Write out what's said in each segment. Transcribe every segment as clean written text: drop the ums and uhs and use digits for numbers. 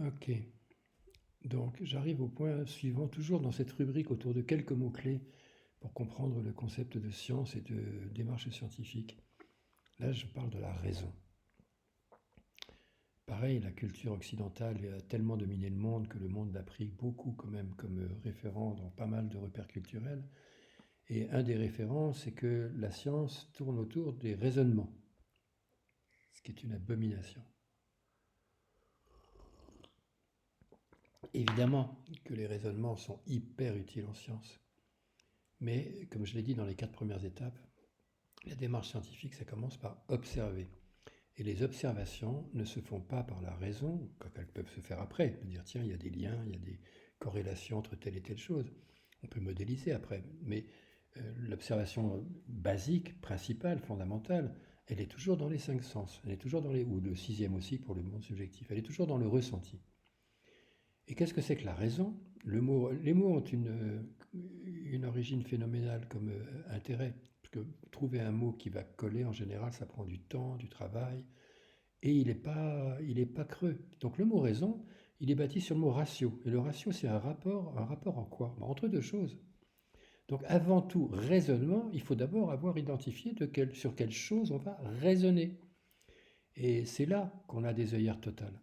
Ok. Donc, j'arrive au point suivant, toujours dans cette rubrique autour de quelques mots-clés pour comprendre le concept de science et de démarche scientifique. Là, je parle de la raison. Pareil, la culture occidentale a tellement dominé le monde que le monde l'a pris beaucoup quand même comme référent dans pas mal de repères culturels. Et un des référents, c'est que la science tourne autour des raisonnements, ce qui est une abomination. Évidemment que les raisonnements sont hyper utiles en science. Mais comme je l'ai dit dans les 4 premières étapes, la démarche scientifique, ça commence par observer. Et les observations ne se font pas par la raison, comme elles peuvent se faire après, de dire tiens, il y a des liens, il y a des corrélations entre telle et telle chose. On peut modéliser après, mais l'observation basique, principale, fondamentale, elle est toujours dans les 5 sens, elle est toujours dans les, ou le sixième aussi pour le monde subjectif, elle est toujours dans le ressenti. Et qu'est-ce que c'est que la raison? Les mots ont une origine phénoménale comme intérêt, parce que trouver un mot qui va coller, en général, ça prend du temps, du travail, et il est pas creux. Donc le mot raison, il est bâti sur le mot ratio. Et le ratio, c'est un rapport en quoi? Ben, entre deux choses. Donc avant tout, raisonnement, il faut d'abord avoir identifié sur quelle chose on va raisonner. Et c'est là qu'on a des œillères totales.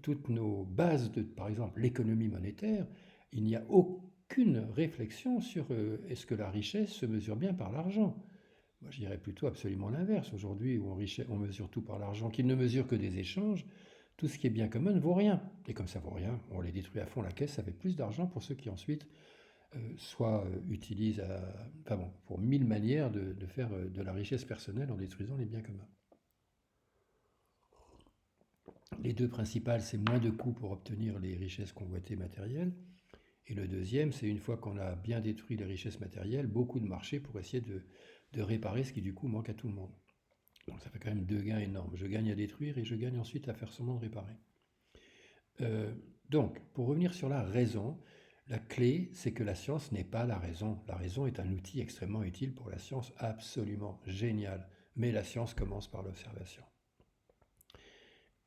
Toutes nos bases de, par exemple, l'économie monétaire, il n'y a aucune réflexion sur est-ce que la richesse se mesure bien par l'argent. Moi, je dirais plutôt absolument l'inverse. Aujourd'hui, où on mesure tout par l'argent, qu'il ne mesure que des échanges, tout ce qui est bien commun ne vaut rien. Et comme ça vaut rien, on les détruit à fond la caisse, ça fait plus d'argent pour ceux qui ensuite soit utilisent, enfin bon, pour 1000 manières de faire de la richesse personnelle en détruisant les biens communs. Les deux principales, c'est moins de coûts pour obtenir les richesses convoitées matérielles. Et le deuxième, c'est une fois qu'on a bien détruit les richesses matérielles, beaucoup de marchés pour essayer de réparer ce qui du coup manque à tout le monde. Donc ça fait quand même deux gains énormes. Je gagne à détruire et je gagne ensuite à faire semblant de réparer. Euh, donc, pour revenir sur la raison, la clé, c'est que la science n'est pas la raison. La raison est un outil extrêmement utile pour la science, absolument génial. Mais la science commence par l'observation.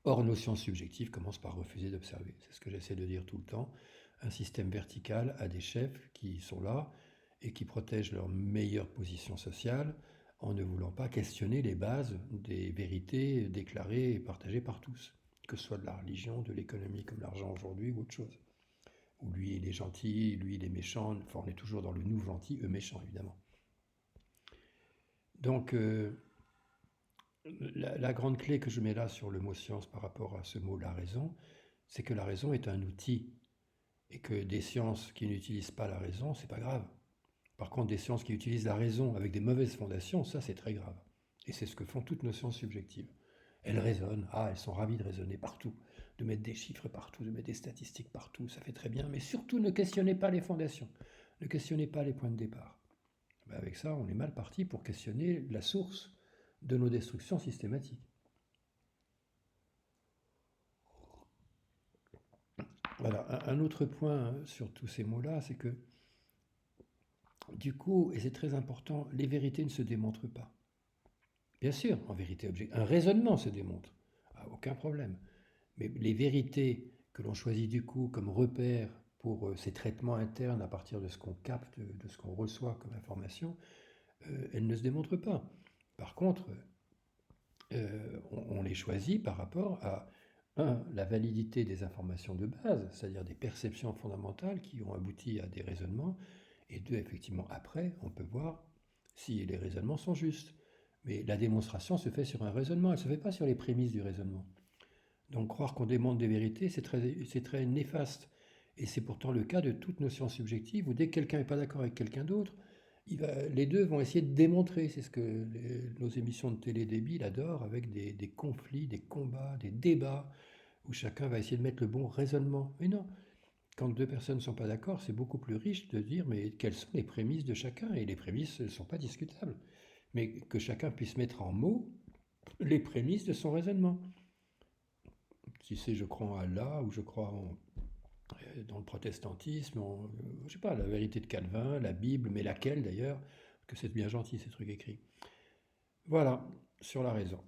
Or, nos sciences subjectives commencent par refuser d'observer. C'est ce que j'essaie de dire tout le temps. Un système vertical a des chefs qui sont là et qui protègent leur meilleure position sociale en ne voulant pas questionner les bases des vérités déclarées et partagées par tous, que ce soit de la religion, de l'économie comme l'argent aujourd'hui ou autre chose. Où lui il est gentil, lui il est méchant, enfin on est toujours dans le nous gentil, eux méchants évidemment. Donc la grande clé que je mets là sur le mot science par rapport à ce mot la raison, c'est que la raison est un outil et que des sciences qui n'utilisent pas la raison, c'est pas grave. Par contre, des sciences qui utilisent la raison avec des mauvaises fondations, ça c'est très grave. Et c'est ce que font toutes nos sciences subjectives. Elles raisonnent, elles sont ravies de raisonner partout, de mettre des chiffres partout, de mettre des statistiques partout, ça fait très bien, mais surtout ne questionnez pas les fondations, ne questionnez pas les points de départ. Ben avec ça, on est mal parti pour questionner la source de nos destructions systématiques. Voilà, un autre point sur tous ces mots-là, c'est que du coup, et c'est très important, les vérités ne se démontrent pas. Bien sûr, en vérité objective, un raisonnement se démontre, aucun problème. Mais les vérités que l'on choisit du coup comme repère pour ces traitements internes à partir de ce qu'on capte, de ce qu'on reçoit comme information, elles ne se démontrent pas. Par contre, on les choisit par rapport à, un, la validité des informations de base, c'est-à-dire des perceptions fondamentales qui ont abouti à des raisonnements, et deux, effectivement, après, on peut voir si les raisonnements sont justes. Mais la démonstration se fait sur un raisonnement, elle ne se fait pas sur les prémices du raisonnement. Donc croire qu'on démontre des vérités, c'est très néfaste. Et c'est pourtant le cas de toutes nos sciences subjectives, où dès que quelqu'un n'est pas d'accord avec quelqu'un d'autre, les deux vont essayer de démontrer. C'est ce que nos émissions de télé débiles adorent, avec des conflits, des combats, des débats, où chacun va essayer de mettre le bon raisonnement. Mais non, quand deux personnes ne sont pas d'accord, c'est beaucoup plus riche de dire mais quelles sont les prémices de chacun. Et les prémices ne sont pas discutables. Mais que chacun puisse mettre en mots les prémices de son raisonnement. Si c'est je crois en Allah ou je crois dans le protestantisme, je sais pas, la vérité de Calvin, la Bible, mais laquelle d'ailleurs, parce que c'est bien gentil ces trucs écrits. Voilà, sur la raison.